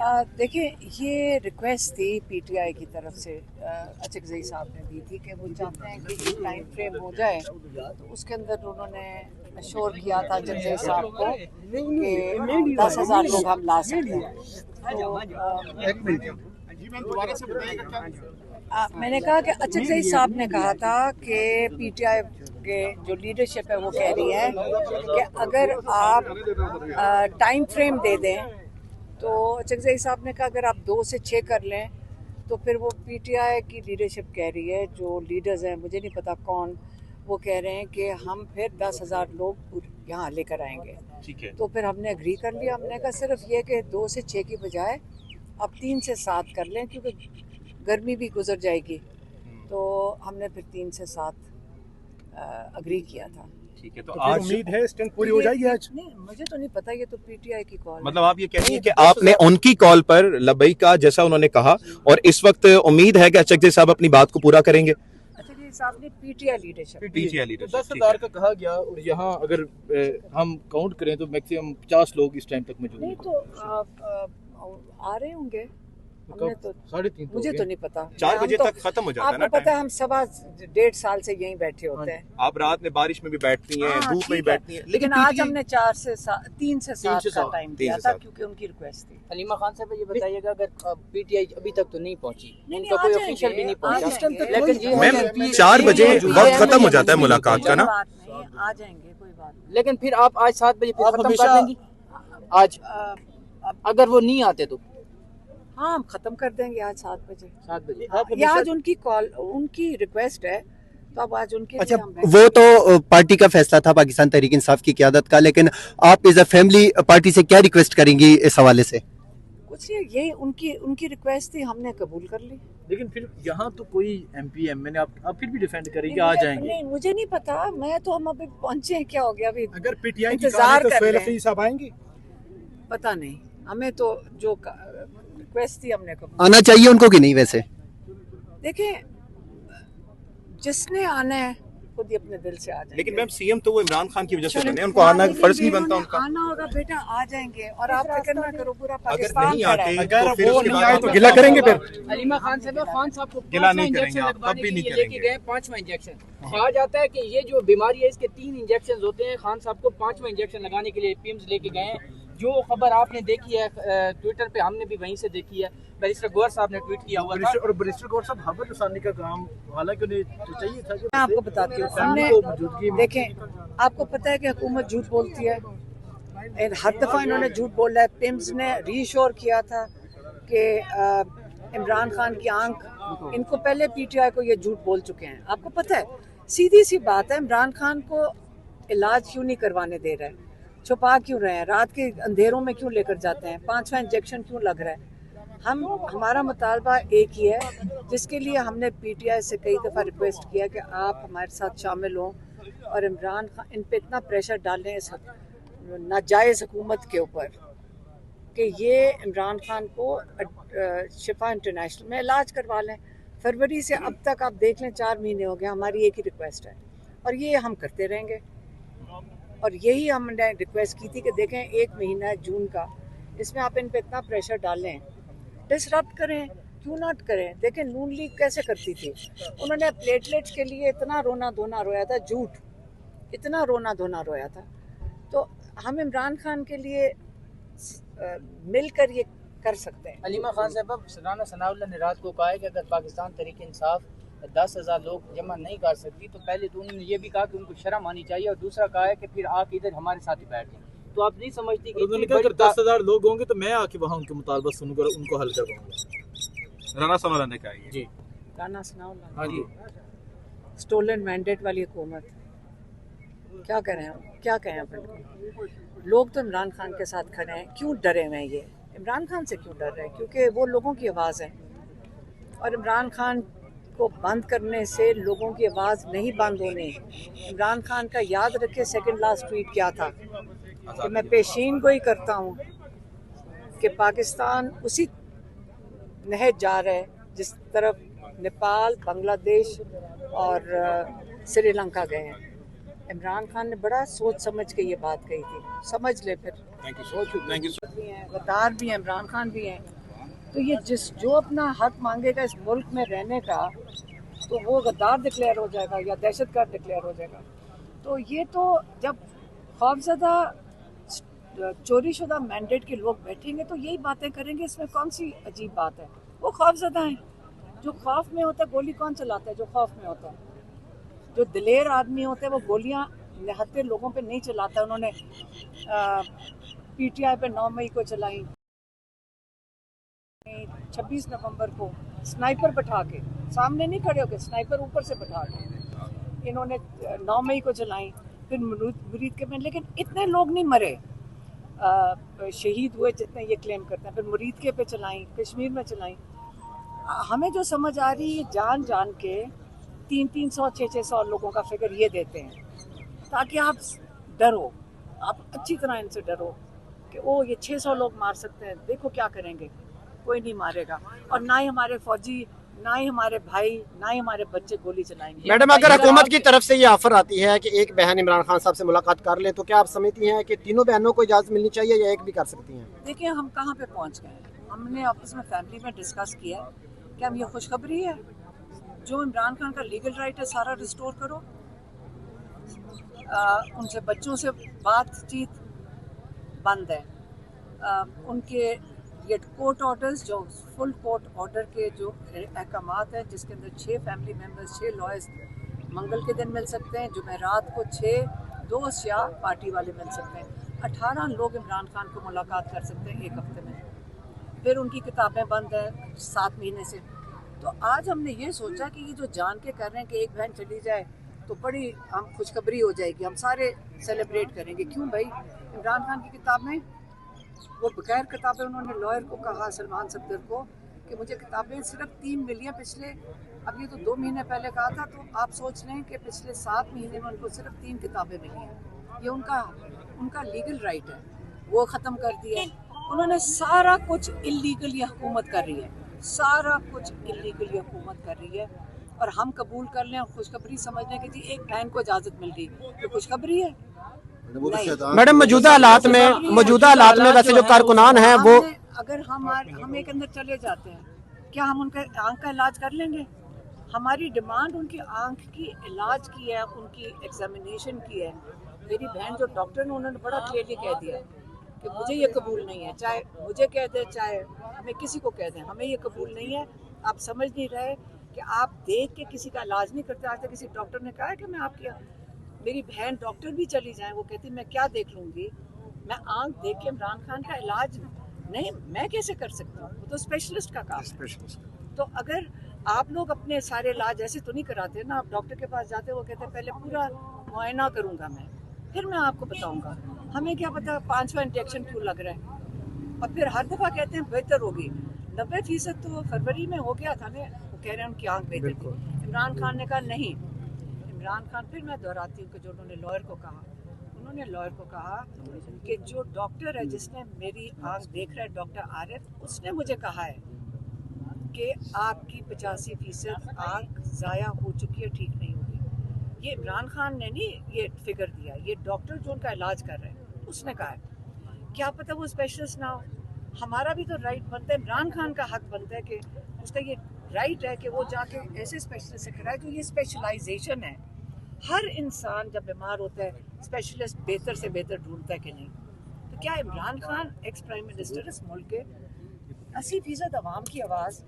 देखिए, ये रिक्वेस्ट थी पीटीआई की तरफ से, अचकज़ई साहब ने दी थी कि वो चाहते हैं कि एक टाइम फ्रेम हो जाए, तो उसके अंदर उन्होंने अश्योर किया था अचकज़ई साहब को कि 10,000 लोग हम ला सकते हैं। तो मैंने कहा कि अचकज़ई साहब ने कहा था कि पीटीआई के जो लीडरशिप है वो कह रही है कि अगर आप टाइम फ्रेम दे दें, तो अचकज़ई साहब ने कहा अगर आप 2 से 6 कर लें, तो फिर वो पीटीआई की लीडरशिप कह रही है, जो लीडर्स हैं मुझे नहीं पता कौन, वो कह रहे हैं कि हम फिर 10,000 लोग यहाँ लेकर आएंगे। ठीक है। तो फिर हमने एग्री कर लिया। हमने कहा सिर्फ ये कि 2 से 6 की बजाय अब 3 से 7 कर लें, क्योंकि गर्मी भी गुजर जाएगी। तो हमने फिर 3 से 7 एग्री किया था। ठीक है। तो आज उम्मीद है स्ट्रेंथ पूरी हो जाएगी आज? नहीं, मुझे तो नहीं पता, ये तो पीटीआई की कॉल। मतलब आप ये कह रही हैं कि आपने उनकी कॉल पर लबई का जैसा उन्होंने कहा, और इस वक्त उम्मीद है कि अचकज़ई साहब अपनी बात को पूरा करेंगे। अचकज़ई साहब ने पीटीआई लीडरशिप 10,000 का कहा गया, और यहाँ अगर हम काउंट करें तो मैक्सिमम 50 लोग इस टाइम तक मौजूद हैं। नहीं, तो आ रहे होंगे। हमने तो 3:30 मुझे तो नहीं पता। 4 बजे तक खत्म हो जाता है ना। आपको पता है हम 1.5 साल से यहीं बैठे होते हैं। आप रात में बारिश में भी बैठती हैं, धूप में भी बैठती हैं, लेकिन आज हमने 3 से 7 का टाइम दिया था, क्योंकि उनकी रिक्वेस्ट थी। हलीमा खान साहब ये बताइएगा, अगर पीटीआई अभी तक तो नहीं पहुंची, नहीं, कोई ऑफिशियल भी नहीं पहुंचा, लेकिन मैम 4 बजे वक्त खत्म हो जाता है मुलाकात का ना। आ जाएंगे, कोई बात नहीं। लेकिन फिर आप आज 7 बजे फिर खत्म कर देंगी? आज अगर वो नहीं आते तो हाँ, हम खत्म कर देंगे आज 7 बजे। 7 बजे ये आज उनकी कॉल, उनकी रिक्वेस्ट है, तो अब आज उनके अच्छा, वो तो पार्टी का फैसला था, पाकिस्तान तहरीक इंसाफ की क़यादत का, लेकिन आप एज अ फैमिली पार्टी से क्या रिक्वेस्ट करेंगी इस हवाले से? कुछ नहीं, यही उनकी रिक्वेस्ट थी, हमने कबूल कर ली। लेकिन फिर यहाँ तो कोई एमपी एमएलए आप फिर भी डिफेंड करेंगे, आ जाएंगे? नहीं, मुझे नहीं पता, मैं तो हम अभी पहुंचे हैं, क्या हो गया अभी। अगर पीटीआई की इंतजार तो कर सोहेल रहे हैं। हफीज साहब आएंगे? पता नहीं, हमें तो जो रिक्वेस्ट थी हमने कबूल। आना चाहिए उनको कि नहीं? वैसे देखें, जिसने आना है खुद ही अपने दिल से आ जाए। लेकिन मैम सीएम तो वो इमरान खान की वजह से बने, उनको आना फर्ज नहीं बनता उनका? आना होगा बेटा, आ जाएंगे। और आप फिक्र ना करो, पूरा अगर पाकिस्तान नहीं खड़ा आते है। तो फिर उसके बाद आए तो गिला करेंगे फिर? हलीमा खान साहब को गिला नहीं करेंगे आप, तब भी नहीं लेके करेंगे। गए 5वां इंजेक्शन। कहा जाता है कि ये जो बीमारी है इसके 3 इंजेक्शन होते हैं। खान साहब को 5वां इंजेक्शन लगाने के लिए पिम्स लेके गए हैं। जो खबर आपने देखी है ट्विटर पे, हमने भी वहीं से देखी है। बैरिस्टर गौहर साहब ने ट्वीट किया हुआ था। और बैरिस्टर गौहर साहब खबर रसानी का काम, हालांकि उन्हें तो चाहिए था कि मैं आपको बताती हूँ, हमने देखें, आपको पता है कि हुकूमत झूठ बोलती है। हर दफ़ा इन्होंने झूठ बोला है। पिम्स ने रीश्योर किया था कि इमरान खान की आंख, इनको पहले पीटीआई को ये झूठ बोल चुके हैं। आपको पता है, सीधी सी बात है, इमरान खान को इलाज क्यों नहीं करवाने दे रहे हैं, छुपा क्यों रहे हैं, रात के अंधेरों में क्यों लेकर जाते हैं, 5वां इंजेक्शन क्यों लग रहा है। हमारा मुतालबा एक ही है, जिसके लिए हमने पीटीआई से कई दफ़ा रिक्वेस्ट किया कि आप हमारे साथ शामिल हों और इमरान खान, इन पे इतना प्रेशर डालें इस नाजायज़ हुकूमत के ऊपर कि ये इमरान खान को शिफा इंटरनेशनल में इलाज करवा लें। फरवरी से अब तक आप देख लें, 4 महीने हो गए। हमारी एक ही रिक्वेस्ट है और ये हम करते रहेंगे। और यही हमने रिक्वेस्ट की थी कि देखें, 1 महीना है जून का, इसमें आप इन पे इतना प्रेशर डालें, डिसरप्ट करें, क्यों नॉट करें। देखें, नून लीग कैसे करती थी, उन्होंने प्लेटलेट्स के लिए इतना रोना धोना रोया था, झूठ, इतना रोना धोना रोया था। तो हम इमरान खान के लिए मिलकर ये कर सकते हैं। हलीमा खान साहब, राना सनाउल्लाह ने रात को कहा है कि अगर पाकिस्तान तहरीक इंसाफ 10,000 लोग जमा नहीं कर सकती, तो पहले तो उन्होंने ये भी कहा कि उनको शर्म आनी चाहिए, और दूसरा कहा है कि फिर आके इधर हमारे साथ ही बैठ जाएं। तो आप नहीं समझती कि उन्होंने कहा अगर 10,000 लोग होंगे तो मैं आके वहाँ उनके मुतालबा सुनकर उनको हल करवाऊंगा? राना सनाउल्लाह ने कहा ये। जी, राना सनाउल्लाह, हाँ जी। स्टोलन मैंडेट वाली हुकूमत, क्या करें हम, क्या कहें अपन। लोग तो इमरान खान के साथ खड़े हैं, क्यों डरे हुए हैं ये इमरान खान से, क्यों डर रहे हैं? क्योंकि वो लोगों की आवाज़ है, और इमरान खान को बंद करने से लोगों की आवाज़ नहीं बंद होनी। इमरान खान का याद रखे, सेकंड लास्ट ट्वीट क्या था कि मैं पेशीन गोई करता हूँ कि पाकिस्तान उसी नहज जा रहा है जिस तरफ नेपाल, बांग्लादेश और श्रीलंका गए हैं। इमरान खान ने बड़ा सोच समझ के ये बात कही थी, समझ ले फिर। थैंक यू भी हैं, गद्दार भी हैं, इमरान खान भी हैं, तो ये जो अपना हक मांगेगा इस मुल्क में रहने का, तो वो गद्दार डिक्लेयर हो जाएगा या दहशतगर्द डिक्लेयर हो जाएगा। तो ये तो जब खौफजदा चोरी शुदा मैंडेट के लोग बैठेंगे तो यही बातें करेंगे, इसमें कौन सी अजीब बात है। वो खौफजदा हैं, जो खौफ में होता है गोली कौन चलाता है? जो खौफ में होता है। जो दिलेर आदमी होते हैं वो गोलियां निहत्थे लोगों पे नहीं चलाता। उन्होंने पीटीआई पे 9 मई को चलाई, 26 नवंबर को स्नाइपर बैठा के, सामने नहीं खड़े होके, स्नाइपर ऊपर से बैठा के इन्होंने 9 मई को चलाई। फिर मुरीद के में, लेकिन इतने लोग नहीं मरे, शहीद हुए जितने ये क्लेम करते हैं। फिर मुरीद के पे चलाई, कश्मीर में चलाई। हमें जो समझ आ रही है, जान जान के 300 600 लोगों का फिगर ये देते हैं ताकि आप डरो, आप अच्छी तरह इनसे डरो कि ओ ये 600 लोग मार सकते हैं, देखो क्या करेंगे। कोई नहीं मारेगा, और ना ही हमारे फौजी, ना ही हमारे भाई, ना ही हमारे बच्चे गोली चलाएंगे। मैडम, अगर हुकूमत की तरफ से ये ऑफर आती है कि एक बहन इमरान खान साहब से मुलाकात कर ले, तो क्या आप समझती हैं कि तीनों बहनों को इजाज़त मिलनी चाहिए या एक भी कर सकती हैं? देखिए हम कहाँ पे पहुँच गए हैं। हमने आपस में फैमिली में डिस्कस किया कि हम ये खुशखबरी है, जो इमरान खान का लीगल राइट है सारा रिस्टोर करो। उनसे बच्चों से बातचीत बंद है। उनके ये कोर्ट ऑर्डर्स, जो फुल कोर्ट ऑर्डर के जो अहकामात हैं, जिसके अंदर 6 फैमिली मेम्बर्स, 6 लॉयर्स मंगल के दिन मिल सकते हैं, जुमेरात को 6 दोस्त या पार्टी वाले मिल सकते हैं। 18 लोग इमरान खान को मुलाकात कर सकते हैं एक हफ्ते में। फिर उनकी किताबें बंद है 7 महीने से। तो आज हमने ये सोचा कि ये जो जान के कर रहे हैं कि एक बहन चली जाए तो बड़ी हम खुशखबरी हो जाएगी, हम सारे सेलिब्रेट करेंगे। क्यों भाई? इमरान खान की किताबें, वो बगैर किताबें, उन्होंने लॉयर को कहा, सलमान सफदर को, कि मुझे किताबें सिर्फ 3 मिली हैं पिछले, अब ये तो 2 महीने पहले कहा था, तो आप सोच लें कि पिछले 7 महीने में उनको सिर्फ 3 किताबें मिली हैं। ये उनका लीगल राइट है, वो ख़त्म कर दिया। उन्होंने सारा कुछ इल्लीगली हुकूमत कर रही है, सारा कुछ इल्लीगली हुकूमत कर रही है, और हम कबूल कर लें और खुशखबरी समझने की जी एक बहन को इजाज़त मिल गई, तो खुशखबरी है? मैडम, मौजूदा हालात में वैसे जो कारकुनान हैं वो, अगर हम एक अंदर चले जाते हैं, क्या हम उनका आंख का इलाज कर लेंगे? हमारी डिमांड उनकी आंख की इलाज की है, उनकी एग्जामिनेशन की है। मेरी बहन जो डॉक्टर ने, उन्होंने बड़ा क्लियरली कह दिया कि मुझे ये कबूल नहीं है, चाहे मुझे कह दे, चाहे हमें किसी को कह दें, हमें ये कबूल नहीं है। आप समझ नहीं रहे कि आप देख के किसी का इलाज नहीं करते। आज तक किसी डॉक्टर ने कहा है कि मैं आपकी, मेरी बहन डॉक्टर भी चली जाए, वो कहती मैं क्या देख लूँगी, मैं आंख देख के इमरान खान का इलाज नहीं, मैं कैसे कर सकती हूँ? वो तो स्पेशलिस्ट का काम है। तो अगर आप लोग अपने सारे इलाज ऐसे तो नहीं कराते ना, आप डॉक्टर के पास जाते, वो कहते हैं पहले पूरा मुआयना करूँगा मैं, फिर मैं आपको बताऊँगा। हमें क्या पता 5वां इंजेक्शन क्यों लग रहा है, और फिर हर दफ़ा कहते हैं बेहतर होगी। 90% तो फरवरी में हो गया था ना, वो कह रहे हैं उनकी आँख बेहतर थी। इमरान खान ने कहा नहीं। इमरान खान, फिर मैं दोहराती हूँ कि जो उन्होंने लॉयर को कहा, उन्होंने लॉयर को कहा कि जो डॉक्टर है जिसने मेरी आँख देख रहा है, डॉक्टर आरिफ, उसने मुझे कहा है कि आपकी 85% आँख ज़ाया हो चुकी है, ठीक नहीं होगी। ये इमरान खान ने नहीं ये फिगर दिया, ये डॉक्टर जो उनका इलाज कर रहे हैं उसने कहा है। क्या पता वो स्पेशलिस्ट ना हो। हमारा भी तो राइट बनता है, इमरान खान का हक बनता है कि उसका ये राइट है कि वो जाके ऐसे स्पेशलिस्ट से कराए जो ये स्पेशलाइजेशन है। हर इंसान जब बीमार होता है स्पेशलिस्ट बेहतर से बेहतर ढूंढता है कि नहीं। तो क्या Imran Khan ex prime minister इस मुल्क के 80% आवाम की आवाज़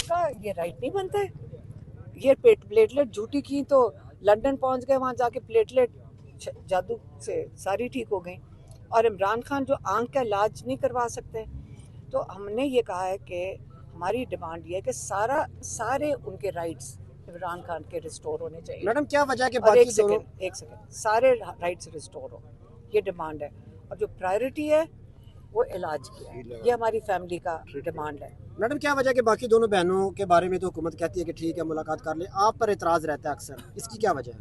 का ये राइट नहीं बनता है? ये प्लेटलेट झूठी की तो लंदन पहुंच गए, वहाँ जाके प्लेटलेट जादू से सारी ठीक हो गई, और इमरान खान जो आंख का इलाज नहीं करवा सकते। तो हमने ये कहा है कि हमारी डिमांड ये है कि सारे उनके राइट्स इमरान खान के रिस्टोर होने चाहिए। मैडम, क्या वजह है कि और बाकी एक सेकंड, सारे राइट्स रिस्टोर हो, ये डिमांड है। और जो प्रायोरिटी है वो इलाज की है, ये हमारी फैमिली का डिमांड है। मैडम, क्या वजह है कि बाकी दोनों बहनों के बारे में तो हुकूमत कहती है कि ठीक है मुलाकात कर ले, आप पर एतराज़ रहता है अक्सर, इसकी क्या वजह है?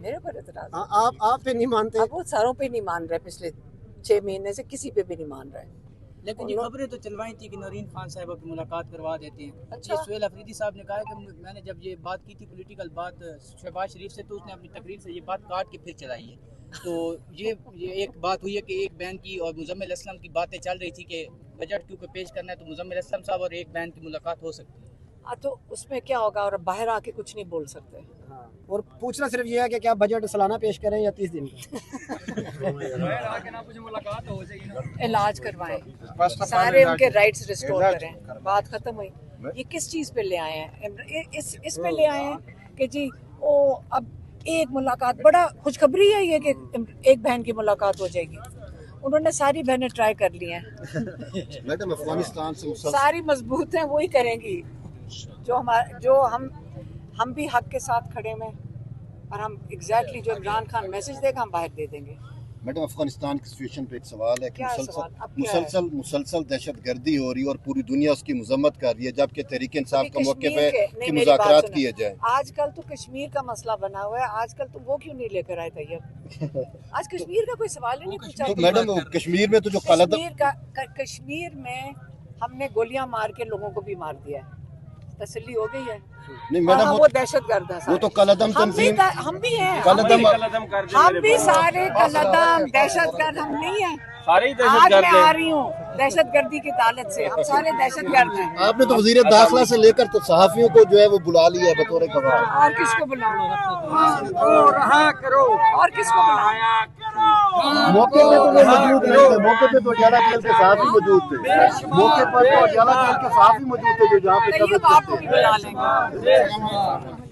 मेरे पर एतराज? आप पे नहीं मानते? अब वो सारों पे नहीं मान रहे, पिछले 6 महीने से किसी पे भी नहीं मान रहे, لیکن یہ خبریں تو چلوائی تھی کہ نورین خان صاحبہ کی ملاقات کروا دیتے ہیں. اچھا. یہ سہیل افریدی صاحب نے کہا کہ میں نے جب یہ بات کی تھی پولیٹیکل بات شہباز شریف سے تو اس نے اپنی تقریر سے یہ بات کاٹ کے پھر چلائی ہے. تو یہ ایک بات ہوئی ہے کہ ایک بین کی اور مزمل اسلم کی باتیں چل رہی تھی کہ بجٹ کیونکہ پیش کرنا ہے تو مزمل اسلم صاحب اور ایک بین کی ملاقات ہو سکتی ہے. تو اس میں کیا ہوگا اور باہر آ کے کچھ نہیں بول سکتے. اور پوچھنا صرف یہ ہے کہ کیا بجٹ سالانہ پیش کریں یا 30 دن کا؟ علاج کروائیں, سارے ان کے رائٹس ریسٹور کریں, بات ختم ہوئی. یہ کس چیز پہ لے آئے ہیں؟ اس پہ لے آئے ہیں کہ جی او اب ایک ملاقات, بڑا خوشخبری ہے یہ کہ ایک بہن کی ملاقات ہو جائے گی. انہوں نے ساری بہنیں ٹرائی کر لی ہیں, میڈم افغانستان سے ساری مضبوط ہیں, وہی کریں گی جو ہم بھی حق کے ساتھ کھڑے میں, اور ہم ایگزیکٹلی جو عمران خان میسج دے گا ہم باہر دے دیں گے. میڈم افغانستان کی سچویشن پہ ایک سوال ہے کہ کیا سوال؟ اب کیا ہے؟ مسلسل دہشت گردی ہو رہی ہے اور پوری دنیا اس کی مذمت کر رہی ہے, جبکہ تحریک انصاف کا موقف ہے کہ مذاکرات کیے جائیں. آج کل تو کشمیر کا مسئلہ بنا ہوا ہے, آج کل تو وہ کیوں نہیں لے کر آئے طیب؟ آج کشمیر کا کوئی سوال ہی نہیں پوچھا. تو میڈم کشمیر میں تو جو کشمیر میں ہم نے گولیاں مار کے لوگوں کو بھی مار دیا ہے, تسلی ہو گئی ہے. نہیں میڈم وہ دہشت گرد ہے, وہ تو کالعدم تنظیم, ہم بھی ہیں, کالعدم ہم بھی سارے کالعدم دہشت گرد ہم نہیں ہیں. آج میں آ رہی ہوں دہشت گردی کی تعلق سے, ہم سارے دہشت گرد ہیں. آپ نے تو وزیر داخلہ سے لے کر تو صحافیوں کو جو ہے وہ بلا لیا ہے بطور گواہ. اور کس کو بلاؤں, اور کس کو بلاؤں؟ موقع پہ تو وہ موجود نہیں تھے, موقع پہ تو اجالا کیل کے صحافی موجود تھے, موقع پر تو اجالا کیل کے صحافی موجود تھے جو جہاں پہ طیب آپ کو بھی بلا لیں گے.